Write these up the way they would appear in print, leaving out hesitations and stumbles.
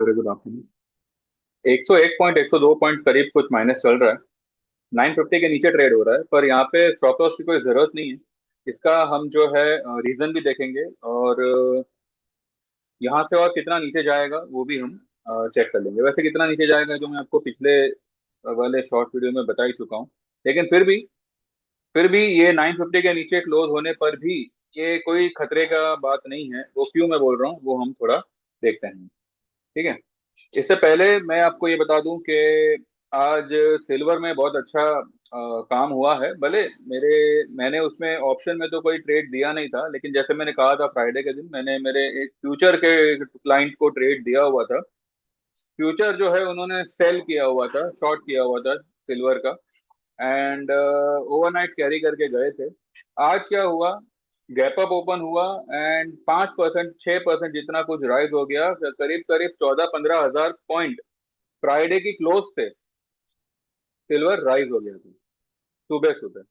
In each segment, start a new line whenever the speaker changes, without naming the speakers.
Very good afternoon. 101 point 102 point करीब कुछ minus चल रहा है। 950 के नीचे ट्रेड हो रहा है, पर यहाँ पे स्टॉप लॉस की कोई जरूरत नहीं है। इसका हम जो है रीजन भी देखेंगे, और यहाँ से और कितना नीचे जाएगा वो भी हम चेक कर लेंगे। वैसे कितना नीचे जाएगा जो मैं आपको पिछले वाले शॉर्ट वीडियो में बता ही चुका हूँ। लेकिन फिर भी ये 950 के नीचे क्लोज होने पर भी ये कोई खतरे का बात नहीं है। वो क्यों मैं बोल रहा हूँ वो हम थोड़ा देखते हैं। ठीक है। इससे पहले मैं आपको ये बता दूं कि आज सिल्वर में बहुत अच्छा काम हुआ है। भले मैंने उसमें ऑप्शन में तो कोई ट्रेड दिया नहीं था, लेकिन जैसे मैंने कहा था फ्राइडे के दिन मैंने मेरे एक फ्यूचर के क्लाइंट को ट्रेड दिया हुआ था। फ्यूचर जो है उन्होंने सेल किया हुआ था, शॉर्ट किया हुआ था सिल्वर का, एंड ओवरनाइट कैरी करके गए थे। आज क्या हुआ, गैप अप ओपन हुआ एंड 5% 6% जितना कुछ राइज हो गया, करीब करीब 14-15 हजार पॉइंट फ्राइडे की क्लोज से सिल्वर राइज हो गया था सुबह सुबह।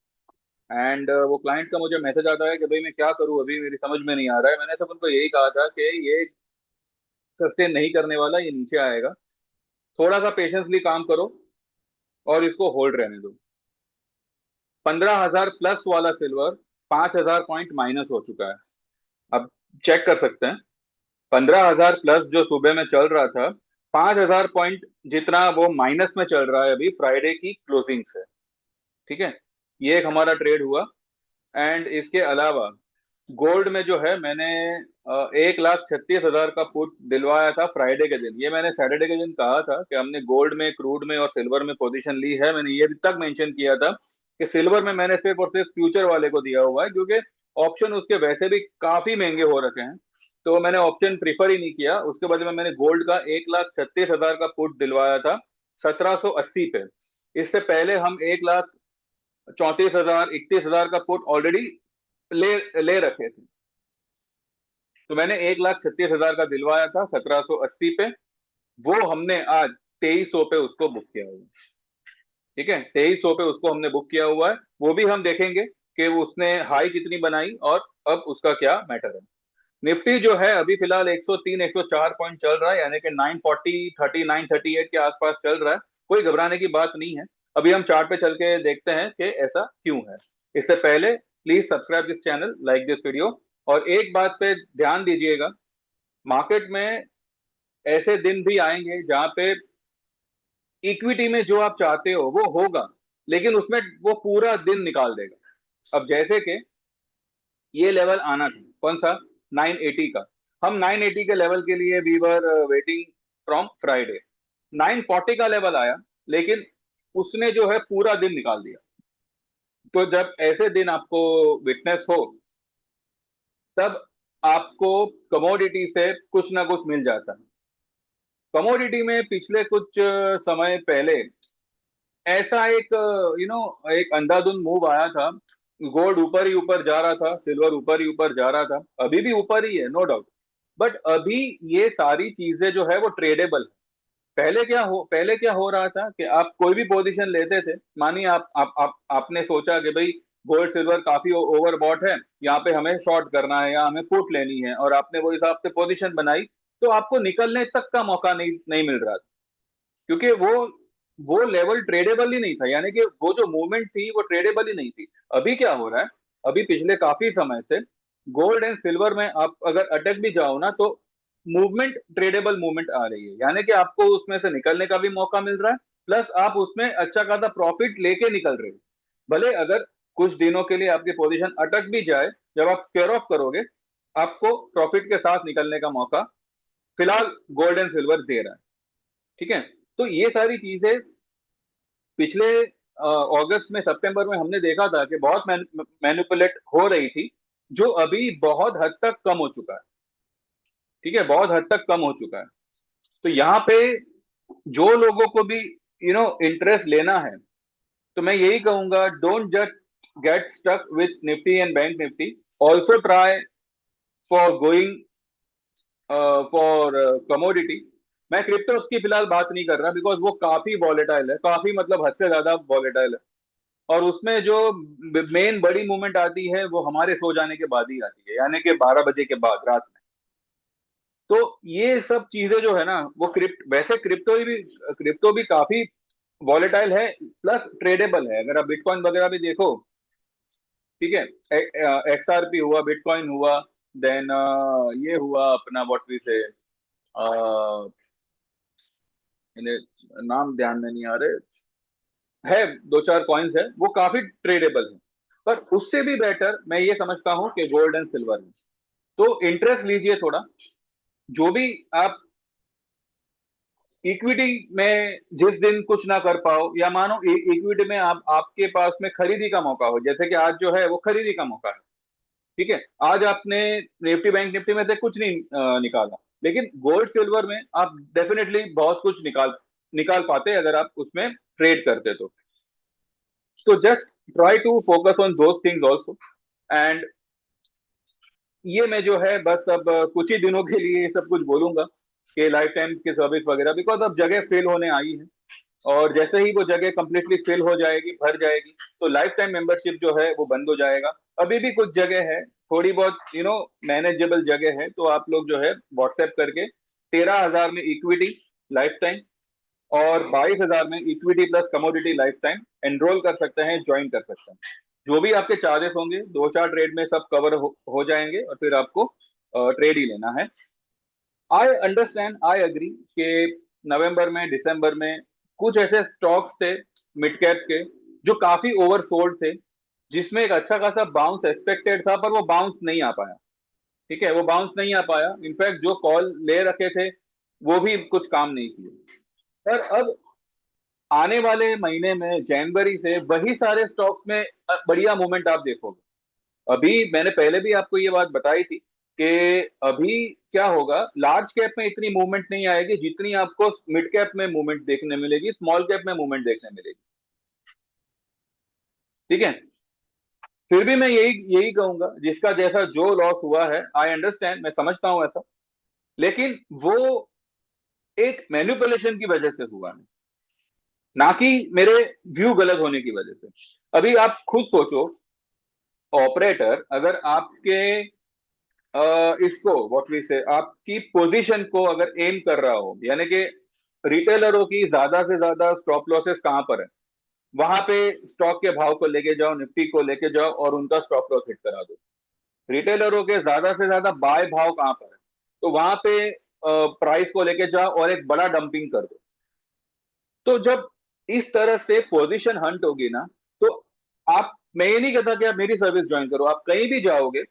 एंड वो क्लाइंट का मुझे मैसेज आता है कि भाई मैं क्या करूं, अभी मेरी समझ में नहीं आ रहा है। मैंने सब उनको यही कहा था कि ये सस्टेन नहीं करने वाला, ये नीचे आएगा, थोड़ा सा पेशेंसली काम करो और इसको होल्ड रहने दो। 15 हजार प्लस वाला सिल्वर 5 हजार पॉइंट माइनस हो चुका है। अब चेक कर सकते हैं, 15 हजार प्लस जो सुबह में चल रहा था, 5 हजार पॉइंट जितना वो माइनस में चल रहा है अभी फ्राइडे की क्लोजिंग से। ठीक है। ये एक हमारा ट्रेड हुआ। एंड इसके अलावा गोल्ड में जो है मैंने 1,36,000 का पुट दिलवाया था फ्राइडे के दिन। ये मैंने सैटरडे के दिन कहा था कि हमने गोल्ड में, क्रूड में और सिल्वर में पोजीशन ली है। मैंने ये भी तक मेंशन किया था कि सिल्वर में मैंने सिर्फ और सिर्फ फ्यूचर वाले को दिया हुआ है, क्योंकि ऑप्शन उसके वैसे भी काफी महंगे हो रखे हैं, तो मैंने ऑप्शन प्रीफर ही नहीं किया। उसके बदले में मैंने गोल्ड का 1,36,000 का पुट दिलवाया था 1780 पे। इससे पहले हम 1,34,000 31,000 का पुट ऑलरेडी ले ले रखे थे। तो मैंने 1,36,000 का दिलवाया था 1780 पे। वो हमने आज 2300 पे उसको बुक किया हुआ है। ठीक है, 2300 पे उसको हमने बुक किया हुआ है। वो भी हम देखेंगे कि वो उसने हाई कितनी बनाई और अब उसका क्या मैटर है। निफ्टी जो है अभी फिलहाल 103 104 पॉइंट चल रहा है, यानी कि 940 39 38 के आसपास चल रहा है। कोई घबराने की बात नहीं है। अभी हम चार्ट पे चल के देखते हैं कि ऐसा क्यों है। इससे पहले please subscribe this channel, like this video. और एक बात पे ध्यान दीजिएगा, मार्केट में ऐसे दिन भी आएंगे जहां पे इक्विटी में जो आप चाहते हो वो होगा, लेकिन उसमें वो पूरा दिन निकाल देगा। अब जैसे कि ये लेवल आना था, कौन सा, 980 का। हम 980 के लेवल के लिए we were waiting from Friday. 940 का लेवल आया, लेकिन उसने जो है पूरा दिन निकाल दिया। तो जब ऐसे दिन आपको विटनेस हो, तब आपको कमोडिटी से कुछ ना कुछ मिल जाता है। कमोडिटी में पिछले कुछ समय पहले ऐसा एक एक अंधाधुंध मूव आया था। गोल्ड ऊपर ही ऊपर जा रहा था, सिल्वर ऊपर ही ऊपर जा रहा था, अभी भी ऊपर ही है, नो डाउट। बट अभी ये सारी चीजें जो है वो ट्रेडेबल। पहले क्या हो रहा था कि आप कोई भी पोजीशन लेते थे। मानिए आपने सोचा कि भाई गोल्ड सिल्वर काफी ओवरबॉट है, यहाँ पे हमें शॉर्ट करना है या हमें पुट लेनी है, और आपने वो हिसाब से पोजीशन बनाई, तो आपको निकलने तक का मौका नहीं नहीं मिल रहा था, क्योंकि वो लेवल ट्रेडेबल ही नहीं था। यानी कि वो जो मूवमेंट थी वो ट्रेडेबल ही नहीं थी। अभी क्या हो रहा है, अभी पिछले काफी समय से गोल्ड एंड सिल्वर में आप अगर अटक भी जाओ ना, तो मूवमेंट ट्रेडेबल मूवमेंट आ रही है। यानी कि आपको उसमें से निकलने का भी मौका मिल रहा है, प्लस आप उसमें अच्छा खासा प्रॉफिट लेके निकल रहे हो। भले अगर कुछ दिनों के लिए आपकी पोजीशन अटक भी जाए, जब आप स्क्वेयर ऑफ करोगे, आपको प्रॉफिट के साथ निकलने का मौका फिलहाल गोल्ड एंड सिल्वर दे रहा है। ठीक है। तो ये सारी चीजें पिछले अगस्त में, सितंबर में हमने देखा था कि बहुत मैनिपुलेट हो रही थी, जो अभी बहुत हद तक कम हो चुका है। ठीक है, बहुत हद तक कम हो चुका है। तो यहाँ पे जो लोगों को भी इंटरेस्ट लेना है, तो मैं यही कहूंगा, don't just get stuck with Nifty and Bank Nifty, also try for going for commodity. मैं क्रिप्टोस की फिलहाल बात नहीं कर रहा, बिकॉज वो काफी वॉलेटाइल है, काफी मतलब हद से ज्यादा वॉलेटाइल है। और उसमें जो मेन बड़ी मूवमेंट आती है वो हमारे सो जाने के बाद ही आती है, यानी कि 12 बजे के बाद रात में। तो ये सब चीजें जो है ना, वो वैसे क्रिप्टो भी काफी वॉलेटाइल है, प्लस ट्रेडेबल है। अगर आप बिटकॉइन वगैरह भी देखो, ठीक है, XRP हुआ, बिटकॉइन हुआ, देन ये हुआ अपना व्हाट वी से, नाम ध्यान में नहीं आ रहे, है दो चार कॉइन्स है, वो काफी ट्रेडेबल है। पर उससे भी बेटर मैं ये समझता हूँ कि गोल्ड एंड सिल्वर है। तो इंटरेस्ट लीजिए थोड़ा, जो भी आप इक्विटी में जिस दिन कुछ ना कर पाओ, या मानो इक्विटी में आपके पास में खरीदी का मौका हो, जैसे कि आज जो है वो खरीदी का मौका है, ठीक है, आज आपने निफ्टी बैंक निफ्टी में से कुछ नहीं निकाला, लेकिन गोल्ड सिल्वर में आप डेफिनेटली बहुत कुछ निकाल निकाल पाते अगर आप उसमें ट्रेड करते तो just try to focus on those things also. And ये मैं जो है बस अब कुछ ही दिनों के लिए ये सब कुछ बोलूंगा कि लाइफ टाइम की सर्विस वगैरह, बिकॉज अब जगह फिल होने आई है, और जैसे ही वो जगह कंप्लीटली फिल हो जाएगी, भर जाएगी, तो लाइफ टाइम मेंबरशिप जो है वो बंद हो जाएगा। अभी भी कुछ जगह है, थोड़ी बहुत मैनेजेबल जगह है, तो आप लोग जो है व्हाट्सएप करके 13,000 में इक्विटी लाइफ टाइम और 22,000 में equity plus commodity life time enrol कर सकते हैं, ज्वाइन कर सकते हैं। जो भी आपके चार्जेस होंगे, दो चार ट्रेड में सब कवर हो जाएंगे, और फिर आपको ट्रेड ही लेना है। आई अंडरस्टैंड, आई एग्री कि नवंबर में, दिसंबर में कुछ ऐसे स्टॉक्स थे मिड कैप के जो काफी ओवरसोल्ड थे, जिसमें एक अच्छा खासा बाउंस एक्सपेक्टेड था, पर वो बाउंस नहीं आ पाया। ठीक है, वो बाउंस नहीं आ पाया, इनफैक्ट जो कॉल ले रखे थे वो भी कुछ काम नहीं किए। पर अब आने वाले महीने में जनवरी से वही सारे स्टॉक्स में बढ़िया मूवमेंट आप देखोगे। अभी मैंने पहले भी आपको ये बात बताई थी कि अभी क्या होगा, लार्ज कैप में इतनी मूवमेंट नहीं आएगी जितनी आपको मिड कैप में मूवमेंट देखने मिलेगी, स्मॉल कैप में मूवमेंट देखने मिलेगी। ठीक है, फिर भी मैं यही यही कहूंगा, जिसका जैसा जो लॉस हुआ है, आई अंडरस्टैंड, मैं समझता हूं ऐसा, लेकिन वो एक मैनिपुलेशन की वजह से हुआ है, ना कि मेरे व्यू गलत होने की वजह से। अभी आप खुद सोचो, ऑपरेटर अगर आपके इसको व्हाट वी से आपकी पोजीशन को अगर एम कर रहा हो, यानी कि रिटेलरों की ज्यादा से ज्यादा स्टॉप लॉसेस कहां पर है, वहां पे स्टॉक के भाव को लेके जाओ, निफ्टी को लेके जाओ और उनका स्टॉप लॉस हिट करा दो। रिटेलरों के ज्यादा से ज्यादा बाय भाव कहां पर है, तो वहां पे प्राइस को लेके जाओ और एक बड़ा डंपिंग कर दो। तो जब इस तरह से पोजीशन हंट होगी ना, तो आप, मैं ये नहीं कहता कि आप मेरी सर्विस ज्वाइन करो, आप कहीं भी जाओगे,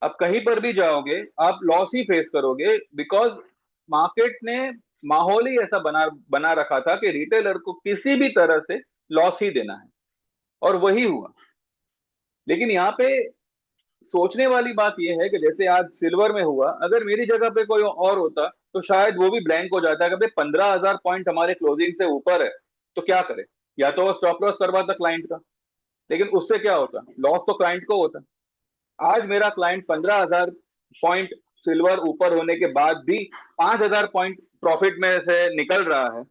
आप कहीं पर भी जाओगे, आप लॉस ही फेस करोगे, बिकॉज मार्केट ने माहौल ही ऐसा बना बना रखा था कि रिटेलर को किसी भी तरह से लॉस ही देना है, और वही हुआ। लेकिन यहाँ पे सोचने वाली बात यह है कि जैसे आज सिल्वर में हुआ, अगर मेरी जगह पे कोई और होता तो शायद वो भी ब्लैंक हो जाता है कि 15,000 पॉइंट हमारे क्लोजिंग से ऊपर है, तो क्या करे, या तो वो स्टॉप लॉस करवाता क्लाइंट का, लेकिन उससे क्या होता, लॉस तो क्लाइंट को होता। आज मेरा क्लाइंट 15,000 पॉइंट सिल्वर ऊपर होने के बाद भी 5,000 पॉइंट प्रॉफिट में से निकल रहा है,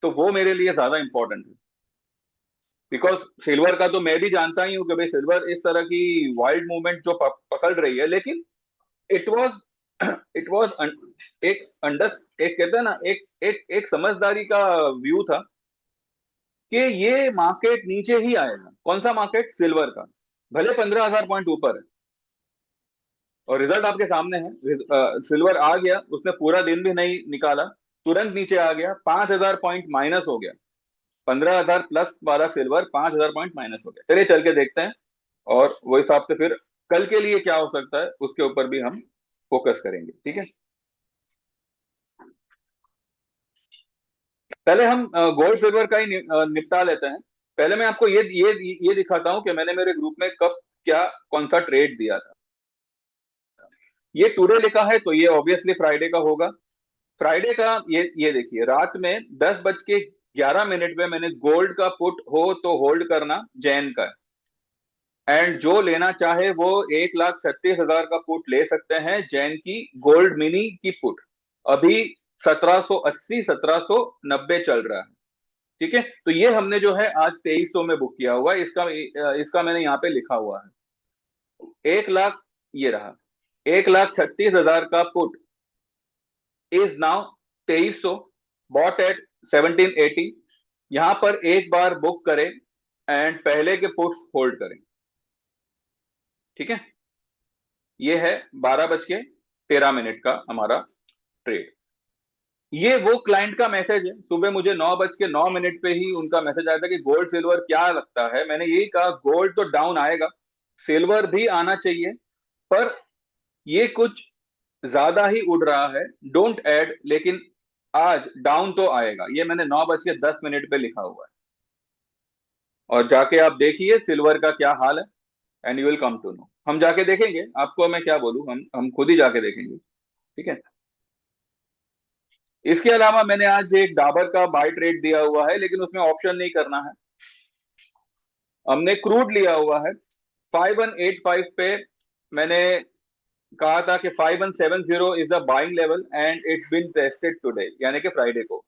तो वो मेरे लिए ज्यादा इंपॉर्टेंट है। बिकॉज सिल्वर का तो मैं भी जानता ही हूँ कि भाई सिल्वर इस तरह की वाइल्ड मूवमेंट जो पकड़ रही है, लेकिन इट वाज इट वाज एक अंडर एक कहते हैं ना, एक समझदारी का व्यू था कि ये मार्केट नीचे ही आएगा। कौन सा मार्केट, सिल्वर का, भले 15,000 पॉइंट ऊपर है, और रिजल्ट आपके सामने है। सिल्वर आ गया, उसने पूरा दिन भी नहीं निकाला, तुरंत नीचे आ गया, 5,000 पॉइंट माइनस हो गया। 15,000 प्लस वाला सिल्वर 5,000 पॉइंट माइनस हो गया। चलिए चल के देखते हैं, और वो हिसाब से फिर कल के लिए क्या हो सकता है उसके ऊपर भी हम फोकस करेंगे। ठीक है, पहले हम गोल्ड सिल्वर का ही निपटा लेते हैं। पहले मैं आपको ये दिखाता हूं कि मैंने मेरे ग्रुप में कब क्या कौन सा ट्रेड दिया था। ये टुडे लिखा है, तो ये ऑब्वियसली फ्राइडे का होगा। फ्राइडे का ये देखिए, रात में 10:11 में मैंने गोल्ड का पुट हो तो होल्ड करना जैन का, एंड जो लेना चाहे वो 1,36,000 का पुट ले सकते हैं, जैन की गोल्ड मिनी की पुट। अभी 1780 1790 चल रहा है। ठीक है, तो ये हमने जो है आज 2300 में बुक किया हुआ है, इसका इसका मैंने यहाँ पे लिखा हुआ है 1 लाख, ये रहा 1,36,000 का put is now 2300, bought at 1780। यहां पर एक बार बुक करें एंड पहले के पुट्स होल्ड करें। ठीक है, ये है 12:13 का हमारा ट्रेड। ये वो क्लाइंट का मैसेज है, सुबह मुझे 9:09 पे ही उनका मैसेज आया था कि गोल्ड सिल्वर क्या लगता है। मैंने यही कहा गोल्ड तो डाउन आएगा, सिल्वर भी आना चाहिए, पर ये कुछ ज्यादा ही उड़ रहा है, डोंट ऐड, लेकिन आज डाउन तो आएगा। ये मैंने 9:10 पे लिखा हुआ है, और जाके आप देखिए सिल्वर का क्या हाल है, and you will come to know. हम जाके देखेंगे, आपको मैं क्या बोलूं, हम खुद ही जाके देखेंगे। ठीक है, इसके अलावा मैंने आज एक डाबर का बाय ट्रेड दिया हुआ है, लेकिन उसमें ऑप्शन नहीं करना है। हमने क्रूड लिया हुआ है 5185 पे। मैंने कहा था कि 5170 is the buying level and it's been tested today, यानी कि फ्राइडे को।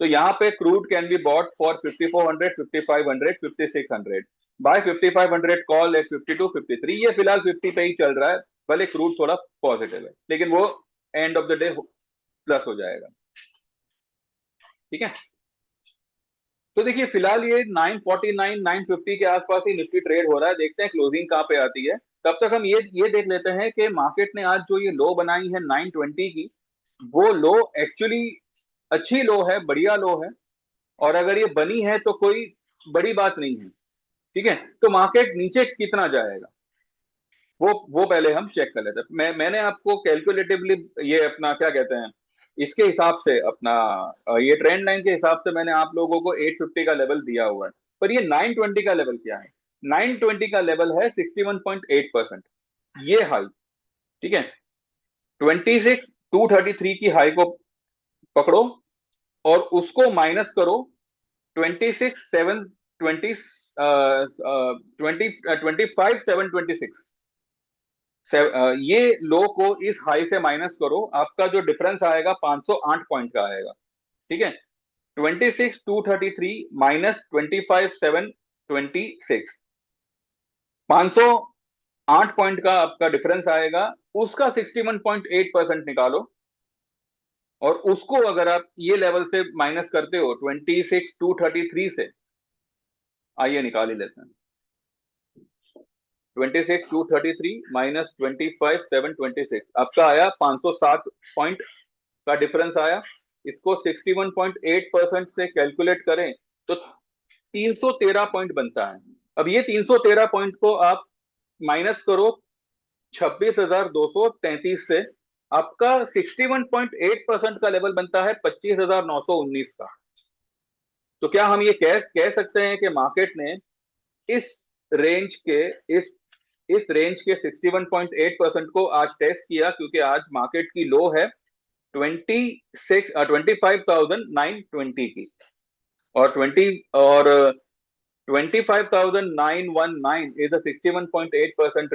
तो यहाँ पे crude can be bought for 5400, 5500, 5600। Buy 5500 call at 52, 53। ये फिलहाल 50 पे ही चल रहा है, भले क्रूड थोड़ा पॉजिटिव है, लेकिन वो end of the debt plus हो जाएगा। ठीक है, तो देखिए फिलहाल ये 949, 950 के आसपास ही निफ्टी ट्रेड हो रहा है। देखते हैं क्लोजिंग कहाँ पे आती है। तब तक हम ये देख लेते हैं कि मार्केट ने आज जो ये लो बनाई है 920 की, वो लो एक्चुअली अच्छी लो है, बढ़िया लो है, और अगर ये बनी है तो कोई बड़ी बात नहीं है। ठीक है, तो मार्केट नीचे कितना जाएगा वो पहले हम चेक कर लेते हैं। मैंने आपको कैलकुलेटिवली ये अपना क्या कहते हैं, इसके हिसाब से अपना ये ट्रेंड लाइन के हिसाब से मैंने आप लोगों को 850 का लेवल दिया हुआ है। पर ये 920 का लेवल क्या है? 920 का लेवल है 61.8%, ये हाई। ठीक है, 26,233 की हाई को पकड़ो और उसको माइनस करो 26,720, 25,726। ये लो को इस हाई से माइनस करो, आपका जो डिफरेंस आएगा 508 पॉइंट का आएगा। ठीक है, 26,233 माइनस 25,726, 508 पॉइंट का आपका डिफरेंस आएगा। उसका 61.8% निकालो, और उसको अगर आप ये लेवल से माइनस करते हो 26,233 से, आइए निकाल ही लेते हैं। 26,233 माइनस 25,726 आपका आया 507 पॉइंट का डिफरेंस आया। इसको 61.8% से कैलकुलेट करें तो 313 पॉइंट बनता है। अब ये 313 पॉइंट को आप माइनस करो 26,233 से, आपका 61.8% का लेवल बनता है 25,919 का। तो क्या हम ये कह सकते हैं कि मार्केट ने इस रेंज के इस इस रेंज के 61.8% को आज टेस्ट किया, क्योंकि आज मार्केट की लो है 25,920 की, और 25,919 is the 61.8%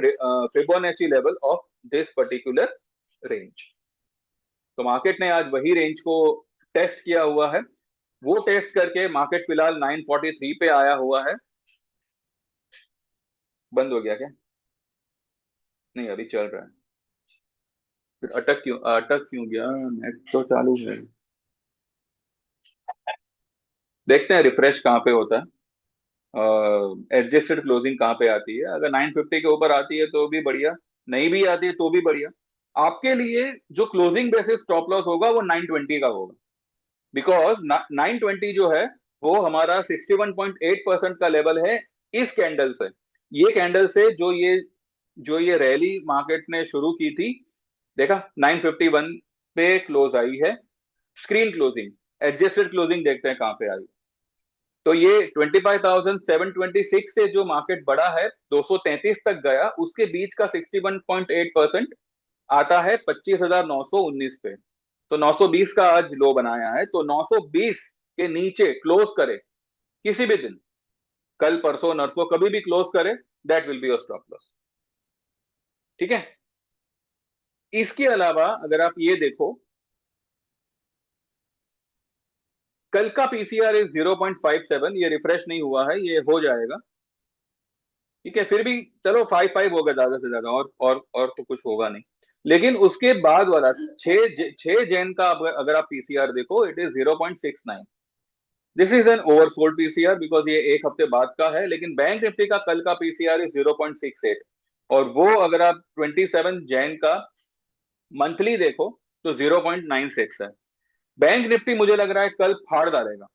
Fibonacci level of this particular range। तो मार्केट ने आज वही रेंज को टेस्ट किया हुआ है। वो टेस्ट करके मार्केट फिलहाल 943 पे आया हुआ है। बंद हो गया क्या? नहीं, अभी चल रहा है। फिर अटक क्यों गया? नेट तो चालू है। देखते हैं रिफ्रेश कहाँ पे होता है, एडजस्टेड क्लोजिंग कहाँ पे आती है। अगर 950 के ऊपर आती है तो भी बढ़िया, नहीं भी आती है तो भी बढ़िया। आपके लिए जो क्लोजिंग बेसिस स्टॉप लॉस होगा वो 920 का होगा, बिकॉज 920 जो है वो हमारा 61.8% का लेवल है इस कैंडल से। ये कैंडल से जो ये रैली मार्केट ने शुरू की थी, देखा 951 पे क्लोज आई है। स्क्रीन क्लोजिंग, एडजस्टेड क्लोजिंग देखते हैं कहां पे आई। तो ये 25,726 से जो मार्केट बढ़ा है 233 तक गया, उसके बीच का 61.8% आता है 25,919 पे। तो 920 का आज लो बनाया है, तो 920 के नीचे क्लोज करे किसी भी दिन, कल परसों नरसों कभी भी क्लोज करे, that will be your stop loss. ठीक है, इसके अलावा अगर आप ये देखो, कल का पीसीआर इज 0.57, ये रिफ्रेश नहीं हुआ है, ये हो जाएगा। ठीक है, फिर भी चलो 55 होगा ज्यादा से ज्यादा, और तो कुछ होगा नहीं। लेकिन उसके बाद वाला छह जैन का अगर आप पीसीआर देखो, it is 0.69। This is an oversold PCR because ये एक हफ्ते बाद का है, लेकिन बैंक निफ्टी का कल का पीसीआर इज 0.68। और वो अगर आप 27 जैन का मंथली देखो तो 0.96 है। बैंक निफ्टी मुझे लग रहा है कल फाड़ डालेगा।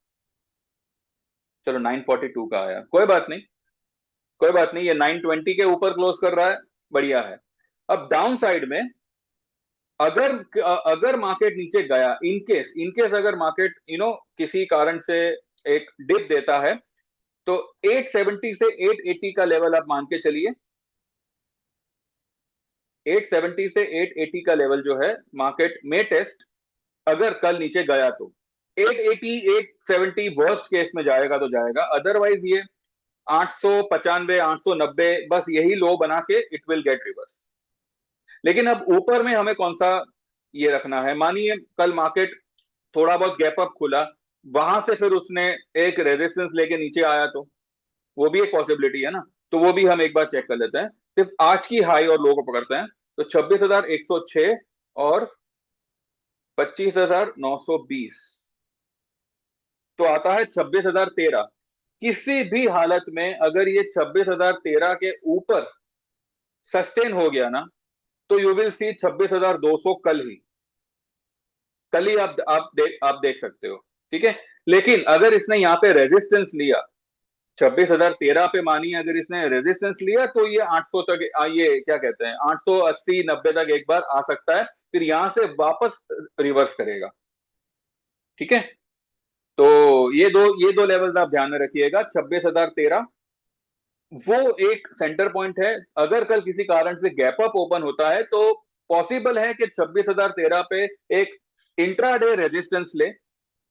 चलो 942 का आया, कोई बात नहीं, कोई बात नहीं, ये 920 के ऊपर क्लोज कर रहा है, बढ़िया है। अब डाउन साइड में अगर अगर मार्केट नीचे गया, इनकेस अगर मार्केट किसी कारण से एक डिप देता है, तो 870 से 880 का लेवल आप मान के चलिए। 870 से 880 का लेवल जो है मार्केट में टेस्ट, अगर कल नीचे गया तो 880 870 वर्स्ट केस में जाएगा तो जाएगा, अदरवाइज ये 895 890 बस यही लो बना के इट विल गेट रिवर्स। लेकिन अब ऊपर में हमें कौन सा ये रखना है, मानिए कल मार्केट थोड़ा बहुत गैप अप खुला, वहां से फिर उसने एक रेजिस्टेंस लेके नीचे आया, तो वो भी एक पॉसिबिलिटी है ना। तो वो भी हम एक बार चेक कर लेते हैं। सिर्फ आज की हाई और लो को पकड़ते हैं, तो 26,106 और 25,920, तो आता है 26,013। किसी भी हालत में अगर ये 26,013 के ऊपर सस्टेन हो गया ना, तो यू विल सी 26,200 कल ही आप देख सकते हो, ठीक है। लेकिन अगर इसने यहाँ पे रेजिस्टेंस लिया 26,013 पे, मानिए अगर इसने रेजिस्टेंस लिया, तो ये 800 तक, ये क्या कहते हैं, 880 90 तक एक बार आ सकता है, फिर यहां से वापस रिवर्स करेगा, ठीक है। तो ये दो लेवल्स आप ध्यान में रखिएगा। 26,013 वो एक सेंटर पॉइंट है। अगर कल किसी कारण से गैप अप ओपन होता है, तो पॉसिबल है कि 26,013 पे एक इंट्राडे रेजिस्टेंस ले,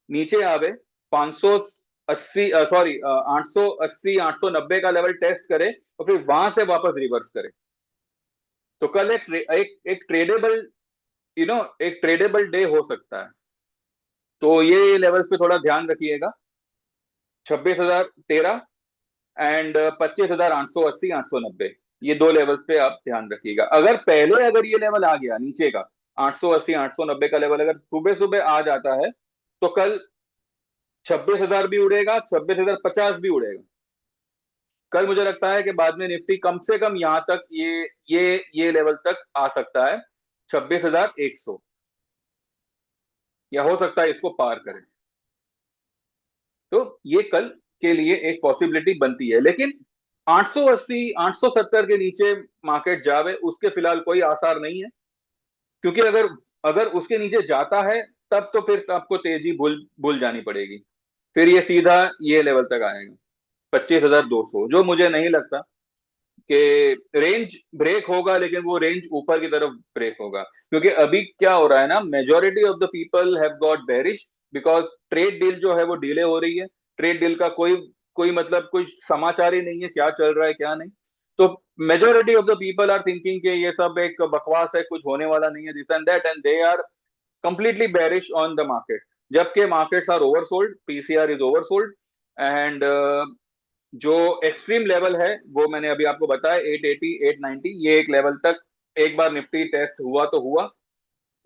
नीचे आवे, 580 सॉरी 880 890 का लेवल टेस्ट करे, और फिर वहां से वापस रिवर्स करे। तो कल एक ट्रेडेबल एक ट्रेडेबल डे हो सकता है। तो ये लेवल्स पे थोड़ा ध्यान रखिएगा, 26,013 एंड 25,880 890, ये दो लेवल्स पे आप ध्यान रखिएगा। अगर ये लेवल आ गया नीचे का, 880 890 का लेवल अगर सुबह सुबह आ जाता है, तो कल 26,000 भी उड़ेगा, 26,050 भी उड़ेगा। कल मुझे लगता है कि बाद में निफ्टी कम से कम यहां तक, ये लेवल तक आ सकता है, 26,100, या हो सकता है इसको पार करे। तो ये कल के लिए एक पॉसिबिलिटी बनती है, लेकिन 880 870 के नीचे मार्केट जावे उसके फिलहाल कोई आसार नहीं है, क्योंकि अगर अगर उसके नीचे जाता है, तब तो फिर आपको तेजी भूल भूल जानी पड़ेगी। फिर ये सीधा ये लेवल तक आएगा, 25,200, जो मुझे नहीं लगता कि रेंज ब्रेक होगा, लेकिन वो रेंज ऊपर की तरफ ब्रेक होगा। क्योंकि अभी क्या हो रहा है ना, majority of the people have got bearish, because trade deal जो है वो डिले हो रही है। ट्रेड डील का कोई कोई मतलब कोई समाचार ही नहीं है, क्या चल रहा है क्या नहीं। तो majority of the people are thinking कि ये सब एक बकवास है, कुछ होने वाला नहीं है, this and that, and they are completely bearish on the market. जबकि markets are oversold, PCR is oversold, and जो एक्सट्रीम लेवल है वो मैंने अभी आपको बताया, 880 890, ये एक लेवल तक एक बार निफ्टी टेस्ट हुआ तो हुआ।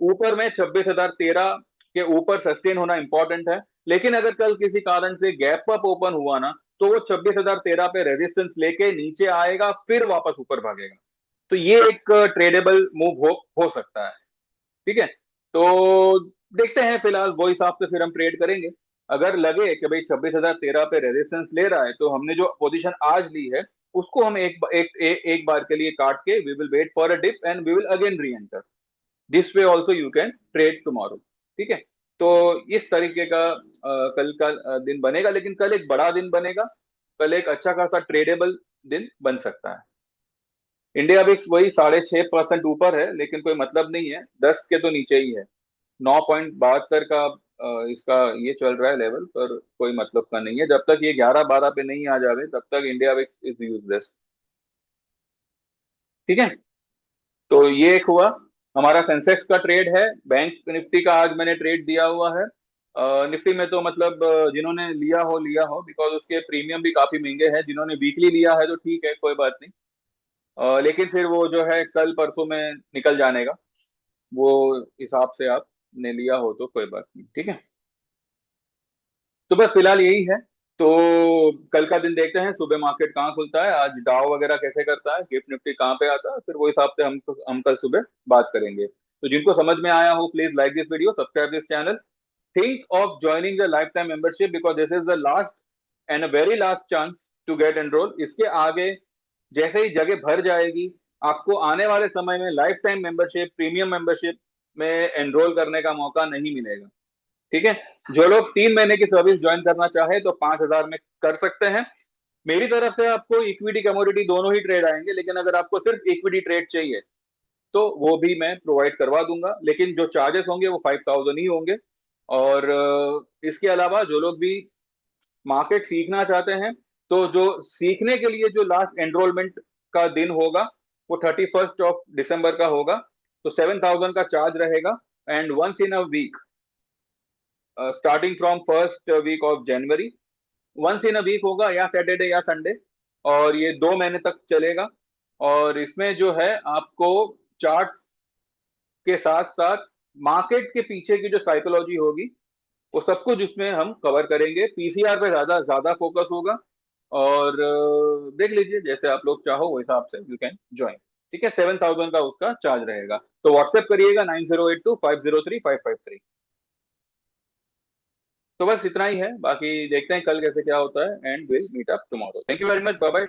ऊपर में 26,013 के ऊपर सस्टेन होना इंपॉर्टेंट है। लेकिन अगर कल किसी कारण से गैप अप ओपन हुआ ना, तो वो 26,013 पे रेजिस्टेंस लेके नीचे आएगा, फिर वापस ऊपर भागेगा। तो ये एक ट्रेडेबल मूव हो सकता है, ठीक है। तो देखते हैं, फिलहाल वो हिसाब से फिर हम ट्रेड करेंगे। अगर लगे कि भाई 26,013 पे रेजिस्टेंस ले रहा है, तो हमने जो पोजीशन आज ली है उसको हम एक बार के लिए काट के we will wait for a dip and we will again reenter. This way also you can trade tomorrow, ठीक है। तो इस तरीके का कल का दिन बनेगा, लेकिन कल एक बड़ा दिन बनेगा। कल एक अच्छा खासा ट्रेडेबल दिन बन सकता है। इंडिया विक्स वही 6.5% ऊपर है, लेकिन कोई मतलब नहीं है, 10 के तो नीचे ही है। 9.72 का इसका ये चल रहा है लेवल, पर कोई मतलब का नहीं है। जब तक ये 11 12 पे नहीं आ जावे, तब तक इंडिया विक्स इज यूजलेस, ठीक है। तो ये एक हुआ हमारा सेंसेक्स का ट्रेड है। बैंक निफ्टी का आज मैंने ट्रेड दिया हुआ है। निफ्टी में तो मतलब जिन्होंने लिया हो, बिकॉज उसके प्रीमियम भी काफी महंगे हैं। जिन्होंने वीकली लिया है तो ठीक है, कोई बात नहीं। लेकिन फिर वो जो है कल परसों में निकल जानेगा। वो हिसाब से आपने लिया हो तो कोई बात नहीं, ठीक है। तो बस फिलहाल यही है। तो कल का दिन देखते हैं सुबह मार्केट कहाँ खुलता है, आज डाव वगैरह कैसे करता है, गिफ्ट निफ्टी कहाँ पे आता है, फिर वो हिसाब से हम कल सुबह बात करेंगे। तो जिनको समझ में आया हो please like this video, subscribe this channel, think of joining the lifetime membership because this is the last and a very last chance to get enrolled। इसके आगे जैसे ही जगह भर जाएगी, आपको आने वाले समय में life time membership, premium membership में एनरोल करने का मौका नहीं मिलेगा, ठीक है। जो लोग 3 महीने की सर्विस ज्वाइन करना चाहे तो 5,000 में कर सकते हैं। मेरी तरफ से आपको इक्विटी कमोडिटी दोनों ही ट्रेड आएंगे, लेकिन अगर आपको सिर्फ इक्विटी ट्रेड चाहिए तो वो भी मैं प्रोवाइड करवा दूंगा, लेकिन जो चार्जेस होंगे वो 5,000 ही होंगे। और इसके अलावा जो लोग भी मार्केट सीखना चाहते हैं, तो जो सीखने के लिए जो लास्ट एनरोलमेंट का दिन होगा वो 31 दिसंबर का होगा। तो 7,000 का चार्ज रहेगा, and once in a week starting from first week of January, once in a week होगा, या सैटरडे या संडे, और ये 2 महीने तक चलेगा। और इसमें जो है आपको चार्ट्स के साथ साथ मार्केट के पीछे की जो साइकोलॉजी होगी वो सब कुछ उसमें हम कवर करेंगे। पीसीआर पे ज्यादा ज्यादा फोकस होगा। और देख लीजिए जैसे आप लोग चाहो वो हिसाब से यू कैन ज्वाइन, ठीक है। 7,000 का उसका चार्ज रहेगा। तो व्हाट्सएप करिएगा 9082503553। तो बस इतना ही है, बाकी देखते हैं कल कैसे क्या होता है, and will meet up tomorrow. Thank you very much, bye bye.